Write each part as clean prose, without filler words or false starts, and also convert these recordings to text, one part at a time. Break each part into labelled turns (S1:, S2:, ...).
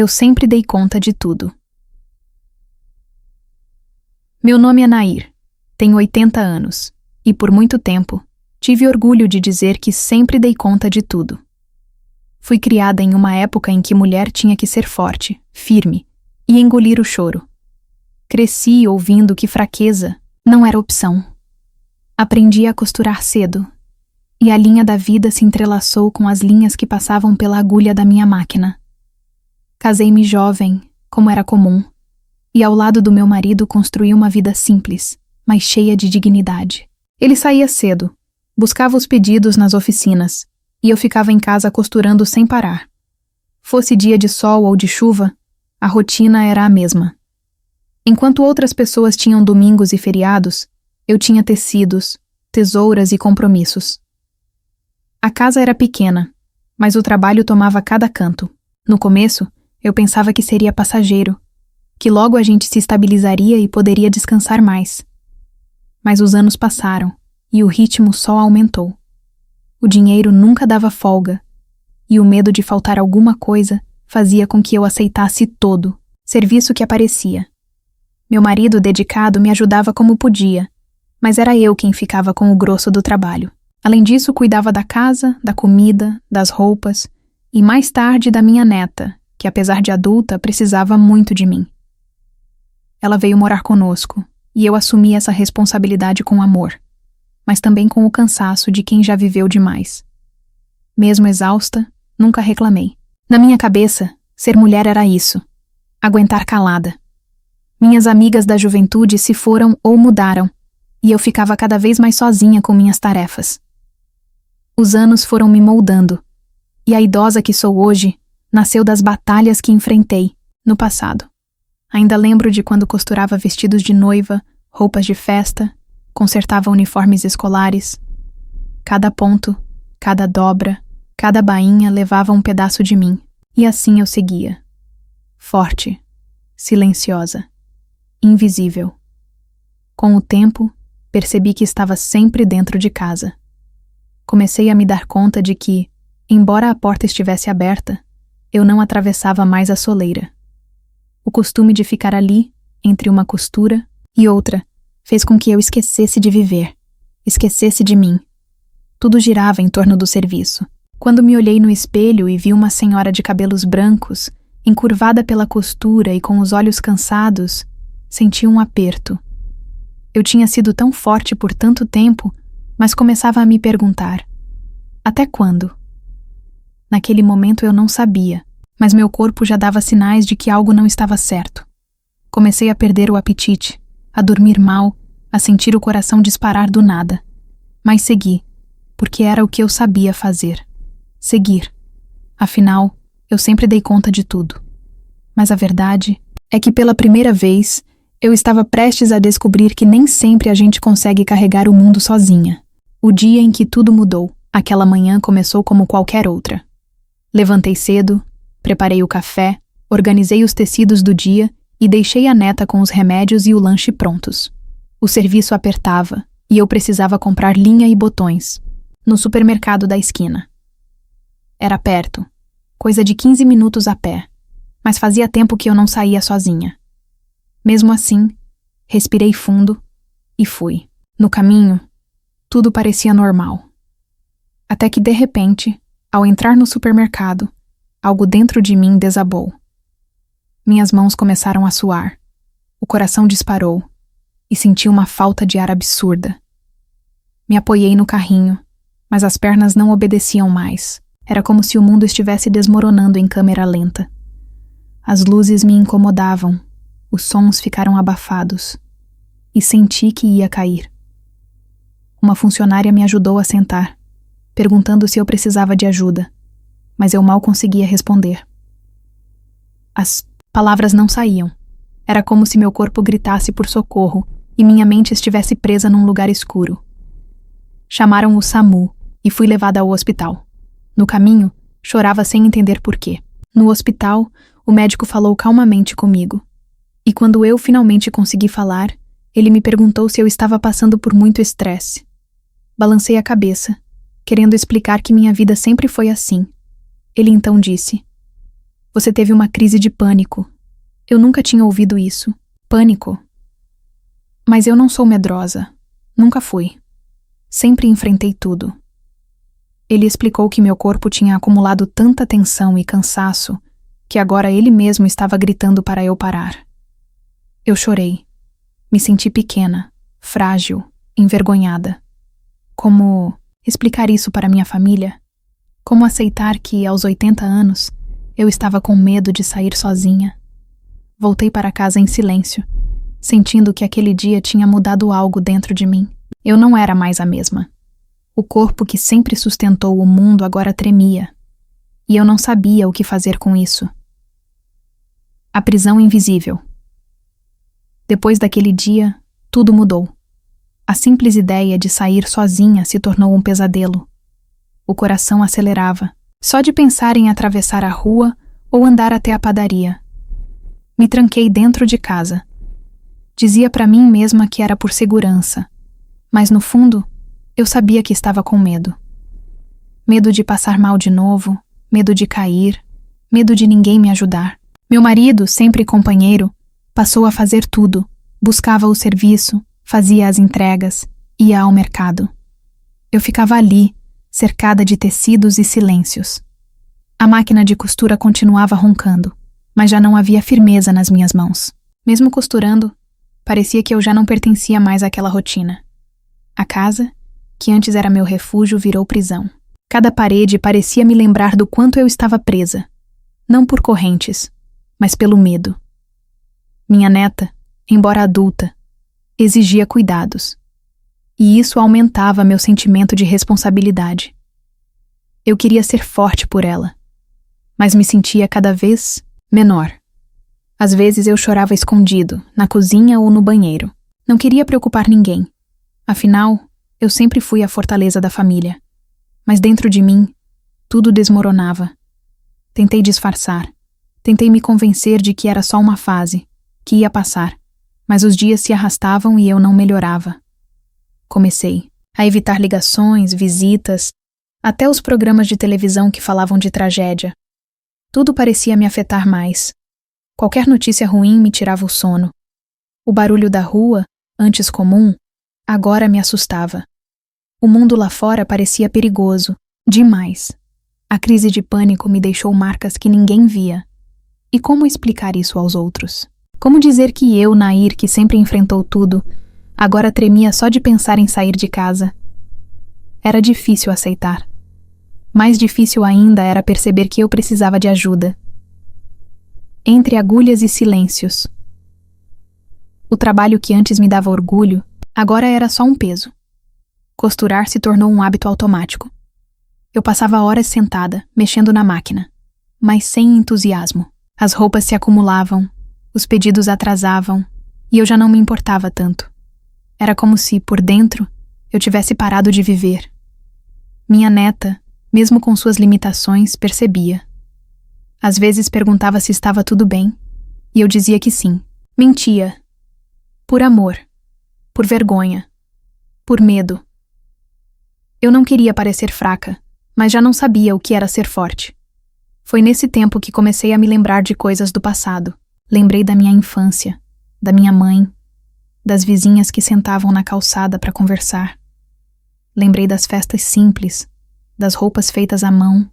S1: Eu sempre dei conta de tudo. Meu nome é Nair, tenho 80 anos, e por muito tempo tive orgulho de dizer que sempre dei conta de tudo. Fui criada em uma época em que mulher tinha que ser forte, firme e engolir o choro. Cresci ouvindo que fraqueza não era opção. Aprendi a costurar cedo, e a linha da vida se entrelaçou com as linhas que passavam pela agulha da minha máquina. Casei-me jovem, como era comum, e ao lado do meu marido construí uma vida simples, mas cheia de dignidade. Ele saía cedo, buscava os pedidos nas oficinas, e eu ficava em casa costurando sem parar. Fosse dia de sol ou de chuva, a rotina era a mesma. Enquanto outras pessoas tinham domingos e feriados, eu tinha tecidos, tesouras e compromissos. A casa era pequena, mas o trabalho tomava cada canto. No começo, eu pensava que seria passageiro, que logo a gente se estabilizaria e poderia descansar mais. Mas os anos passaram, e o ritmo só aumentou. O dinheiro nunca dava folga, e o medo de faltar alguma coisa fazia com que eu aceitasse todo, serviço que aparecia. Meu marido dedicado me ajudava como podia, mas era eu quem ficava com o grosso do trabalho. Além disso, cuidava da casa, da comida, das roupas, e mais tarde da minha neta, que apesar de adulta, precisava muito de mim. Ela veio morar conosco, e eu assumi essa responsabilidade com amor, mas também com o cansaço de quem já viveu demais. Mesmo exausta, nunca reclamei. Na minha cabeça, ser mulher era isso, aguentar calada. Minhas amigas da juventude se foram ou mudaram, e eu ficava cada vez mais sozinha com minhas tarefas. Os anos foram me moldando, e a idosa que sou hoje nasceu das batalhas que enfrentei no passado. Ainda lembro de quando costurava vestidos de noiva, roupas de festa, consertava uniformes escolares. Cada ponto, cada dobra, cada bainha levava um pedaço de mim, e assim eu seguia. Forte, silenciosa, invisível. Com o tempo, percebi que estava sempre dentro de casa. Comecei a me dar conta de que, embora a porta estivesse aberta, eu não atravessava mais a soleira. O costume de ficar ali, entre uma costura e outra, fez com que eu esquecesse de viver, esquecesse de mim. Tudo girava em torno do serviço. Quando me olhei no espelho e vi uma senhora de cabelos brancos, encurvada pela costura e com os olhos cansados, senti um aperto. Eu tinha sido tão forte por tanto tempo, mas começava a me perguntar: até quando? Naquele momento eu não sabia, mas meu corpo já dava sinais de que algo não estava certo. Comecei a perder o apetite, a dormir mal, a sentir o coração disparar do nada. Mas segui, porque era o que eu sabia fazer. Seguir. Afinal, eu sempre dei conta de tudo. Mas a verdade é que pela primeira vez, eu estava prestes a descobrir que nem sempre a gente consegue carregar o mundo sozinha. O dia em que tudo mudou, aquela manhã começou como qualquer outra. Levantei cedo, preparei o café, organizei os tecidos do dia e deixei a neta com os remédios e o lanche prontos. O serviço apertava e eu precisava comprar linha e botões, no supermercado da esquina. Era perto, coisa de 15 minutos a pé, mas fazia tempo que eu não saía sozinha. Mesmo assim, respirei fundo e fui. No caminho, tudo parecia normal. Até que, de repente, ao entrar no supermercado, algo dentro de mim desabou. Minhas mãos começaram a suar, o coração disparou e senti uma falta de ar absurda. Me apoiei no carrinho, mas as pernas não obedeciam mais. Era como se o mundo estivesse desmoronando em câmera lenta. As luzes me incomodavam, os sons ficaram abafados e senti que ia cair. Uma funcionária me ajudou a sentar, perguntando se eu precisava de ajuda, mas eu mal conseguia responder. As palavras não saíam. Era como se meu corpo gritasse por socorro e minha mente estivesse presa num lugar escuro. Chamaram o SAMU e fui levada ao hospital. No caminho, chorava sem entender por quê. No hospital, o médico falou calmamente comigo. E quando eu finalmente consegui falar, ele me perguntou se eu estava passando por muito estresse. Balancei a cabeça, querendo explicar que minha vida sempre foi assim. Ele então disse: Você teve uma crise de pânico. Eu nunca tinha ouvido isso. Pânico. Mas eu não sou medrosa. Nunca fui. Sempre enfrentei tudo. Ele explicou que meu corpo tinha acumulado tanta tensão e cansaço que agora ele mesmo estava gritando para eu parar. Eu chorei. Me senti pequena, frágil, envergonhada. Como explicar isso para minha família? Como aceitar que, aos 80 anos, eu estava com medo de sair sozinha? Voltei para casa em silêncio, sentindo que aquele dia tinha mudado algo dentro de mim. Eu não era mais a mesma. O corpo que sempre sustentou o mundo agora tremia, e eu não sabia o que fazer com isso. A prisão invisível. Depois daquele dia, tudo mudou. A simples ideia de sair sozinha se tornou um pesadelo. O coração acelerava, só de pensar em atravessar a rua ou andar até a padaria. Me tranquei dentro de casa. Dizia para mim mesma que era por segurança, mas no fundo, eu sabia que estava com medo. Medo de passar mal de novo, medo de cair, medo de ninguém me ajudar. Meu marido, sempre companheiro, passou a fazer tudo, buscava o serviço, fazia as entregas, ia ao mercado. Eu ficava ali, cercada de tecidos e silêncios. A máquina de costura continuava roncando, mas já não havia firmeza nas minhas mãos. Mesmo costurando, parecia que eu já não pertencia mais àquela rotina. A casa, que antes era meu refúgio, virou prisão. Cada parede parecia me lembrar do quanto eu estava presa, não por correntes, mas pelo medo. Minha neta, embora adulta, exigia cuidados, e isso aumentava meu sentimento de responsabilidade. Eu queria ser forte por ela, mas me sentia cada vez menor. Às vezes eu chorava escondido, na cozinha ou no banheiro. Não queria preocupar ninguém. Afinal, eu sempre fui a fortaleza da família. Mas dentro de mim, tudo desmoronava. Tentei disfarçar. Tentei me convencer de que era só uma fase, que ia passar. Mas os dias se arrastavam e eu não melhorava. Comecei a evitar ligações, visitas, até os programas de televisão que falavam de tragédia. Tudo parecia me afetar mais. Qualquer notícia ruim me tirava o sono. O barulho da rua, antes comum, agora me assustava. O mundo lá fora parecia perigoso, demais. A crise de pânico me deixou marcas que ninguém via. E como explicar isso aos outros? Como dizer que eu, Nair, que sempre enfrentou tudo, agora tremia só de pensar em sair de casa? Era difícil aceitar. Mais difícil ainda era perceber que eu precisava de ajuda. Entre agulhas e silêncios. O trabalho que antes me dava orgulho, agora era só um peso. Costurar se tornou um hábito automático. Eu passava horas sentada, mexendo na máquina, mas sem entusiasmo. As roupas se acumulavam, os pedidos atrasavam, e eu já não me importava tanto. Era como se, por dentro, eu tivesse parado de viver. Minha neta, mesmo com suas limitações, percebia. Às vezes perguntava se estava tudo bem, e eu dizia que sim. Mentia. Por amor. Por vergonha. Por medo. Eu não queria parecer fraca, mas já não sabia o que era ser forte. Foi nesse tempo que comecei a me lembrar de coisas do passado. Lembrei da minha infância, da minha mãe, das vizinhas que sentavam na calçada para conversar. Lembrei das festas simples, das roupas feitas à mão,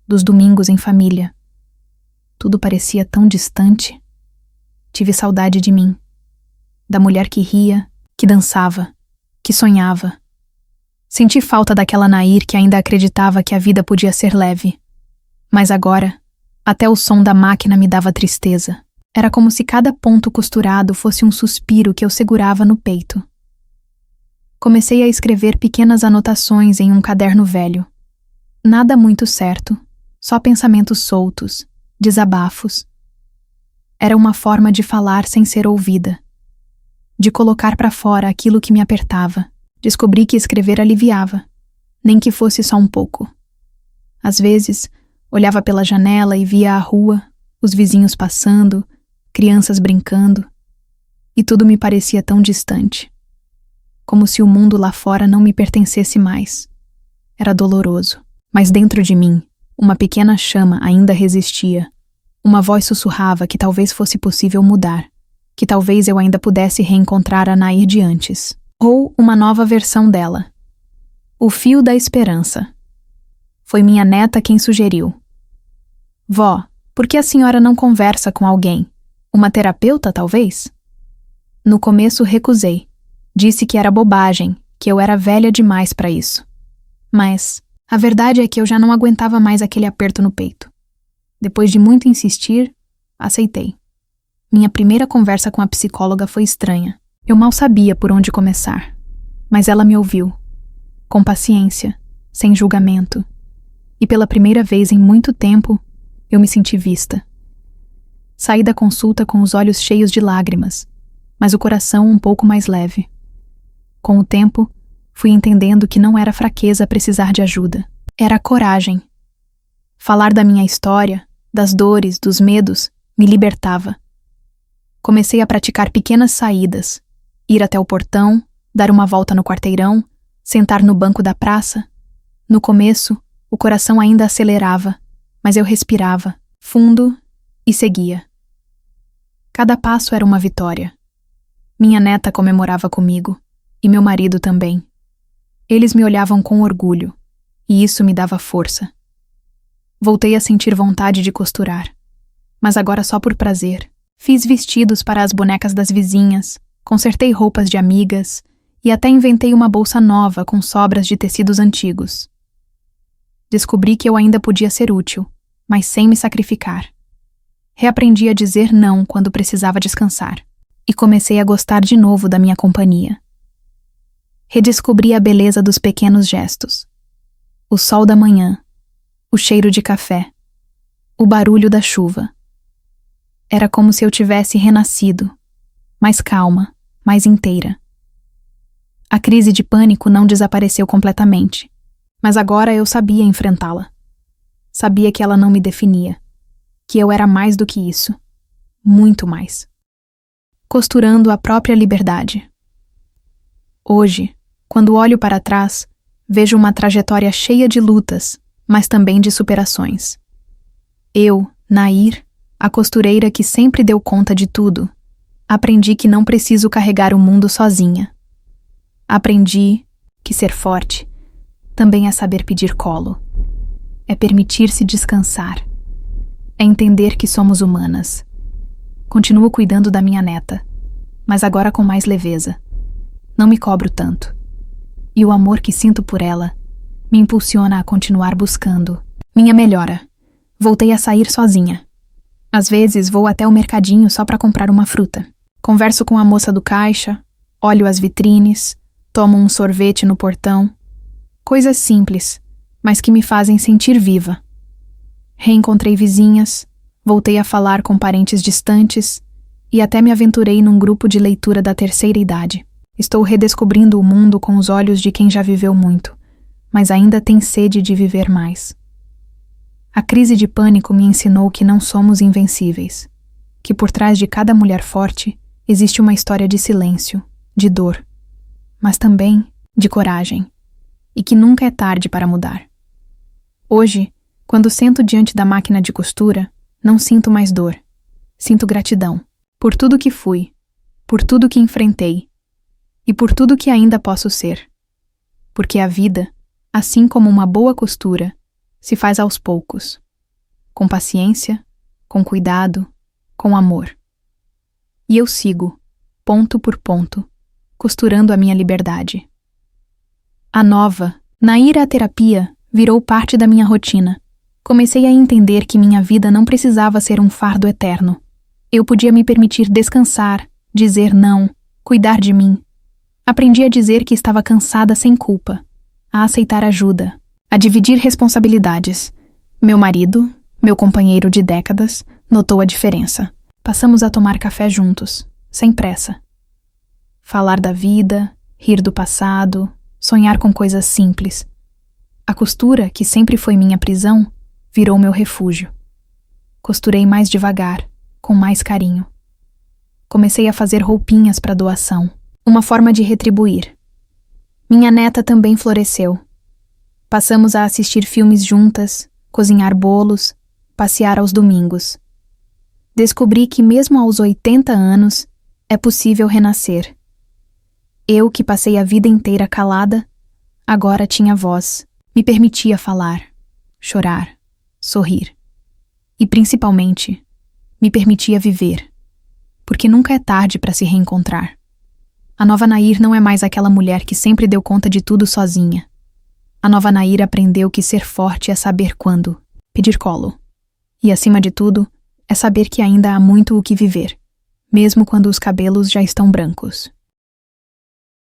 S1: dos domingos em família. Tudo parecia tão distante. Tive saudade de mim, da mulher que ria, que dançava, que sonhava. Senti falta daquela Nair que ainda acreditava que a vida podia ser leve. Mas agora, até o som da máquina me dava tristeza. Era como se cada ponto costurado fosse um suspiro que eu segurava no peito. Comecei a escrever pequenas anotações em um caderno velho. Nada muito certo, só pensamentos soltos, desabafos. Era uma forma de falar sem ser ouvida, de colocar para fora aquilo que me apertava. Descobri que escrever aliviava, nem que fosse só um pouco. Às vezes, olhava pela janela e via a rua, os vizinhos passando, crianças brincando, e tudo me parecia tão distante. Como se o mundo lá fora não me pertencesse mais. Era doloroso, mas dentro de mim, uma pequena chama ainda resistia. Uma voz sussurrava que talvez fosse possível mudar, que talvez eu ainda pudesse reencontrar a Nair de antes, ou uma nova versão dela. O fio da esperança. Foi minha neta quem sugeriu. Vó, por que a senhora não conversa com alguém? Uma terapeuta, talvez? No começo recusei. Disse que era bobagem, que eu era velha demais para isso. Mas a verdade é que eu já não aguentava mais aquele aperto no peito. Depois de muito insistir, aceitei. Minha primeira conversa com a psicóloga foi estranha. Eu mal sabia por onde começar. Mas ela me ouviu. Com paciência, sem julgamento. E pela primeira vez em muito tempo, eu me senti vista. Saí da consulta com os olhos cheios de lágrimas, mas o coração um pouco mais leve. Com o tempo, fui entendendo que não era fraqueza precisar de ajuda. Era coragem. Falar da minha história, das dores, dos medos, me libertava. Comecei a praticar pequenas saídas, ir até o portão, dar uma volta no quarteirão, sentar no banco da praça. No começo, o coração ainda acelerava, mas eu respirava, fundo, e seguia. Cada passo era uma vitória. Minha neta comemorava comigo, e meu marido também. Eles me olhavam com orgulho, e isso me dava força. Voltei a sentir vontade de costurar, mas agora só por prazer. Fiz vestidos para as bonecas das vizinhas, consertei roupas de amigas e até inventei uma bolsa nova com sobras de tecidos antigos. Descobri que eu ainda podia ser útil, mas sem me sacrificar. Reaprendi a dizer não quando precisava descansar, e comecei a gostar de novo da minha companhia. Redescobri a beleza dos pequenos gestos. O sol da manhã, o cheiro de café, o barulho da chuva. Era como se eu tivesse renascido, mais calma, mais inteira. A crise de pânico não desapareceu completamente, mas agora eu sabia enfrentá-la. Sabia que ela não me definia, que eu era mais do que isso, muito mais. Costurando a própria liberdade. Hoje, quando olho para trás, vejo uma trajetória cheia de lutas, mas também de superações. Eu, Nair, a costureira que sempre deu conta de tudo, aprendi que não preciso carregar o mundo sozinha. Aprendi que ser forte também é saber pedir colo. É permitir-se descansar. É entender que somos humanas. Continuo cuidando da minha neta, mas agora com mais leveza. Não me cobro tanto. E o amor que sinto por ela me impulsiona a continuar buscando minha melhora. Voltei a sair sozinha. Às vezes vou até o mercadinho só para comprar uma fruta. Converso com a moça do caixa, olho as vitrines, tomo um sorvete no portão. Coisas simples, mas que me fazem sentir viva. Reencontrei vizinhas, voltei a falar com parentes distantes e até me aventurei num grupo de leitura da terceira idade. Estou redescobrindo o mundo com os olhos de quem já viveu muito, mas ainda tem sede de viver mais. A crise de pânico me ensinou que não somos invencíveis, que por trás de cada mulher forte existe uma história de silêncio, de dor, mas também de coragem, e que nunca é tarde para mudar. Hoje, quando sento diante da máquina de costura, não sinto mais dor, sinto gratidão por tudo que fui, por tudo que enfrentei e por tudo que ainda posso ser. Porque a vida, assim como uma boa costura, se faz aos poucos, com paciência, com cuidado, com amor. E eu sigo, ponto por ponto, costurando a minha liberdade. A nova, Nair à terapia, virou parte da minha rotina. Comecei a entender que minha vida não precisava ser um fardo eterno. Eu podia me permitir descansar, dizer não, cuidar de mim. Aprendi a dizer que estava cansada sem culpa, a aceitar ajuda, a dividir responsabilidades. Meu marido, meu companheiro de décadas, notou a diferença. Passamos a tomar café juntos, sem pressa. Falar da vida, rir do passado, sonhar com coisas simples. A costura, que sempre foi minha prisão, virou meu refúgio. Costurei mais devagar, com mais carinho. Comecei a fazer roupinhas para doação, uma forma de retribuir. Minha neta também floresceu. Passamos a assistir filmes juntas, cozinhar bolos, passear aos domingos. Descobri que mesmo aos 80 anos, é possível renascer. Eu, que passei a vida inteira calada, agora tinha voz, me permitia falar, chorar, sorrir. E, principalmente, me permitia viver, porque nunca é tarde para se reencontrar. A nova Nair não é mais aquela mulher que sempre deu conta de tudo sozinha. A nova Nair aprendeu que ser forte é saber quando pedir colo. E, acima de tudo, é saber que ainda há muito o que viver, mesmo quando os cabelos já estão brancos.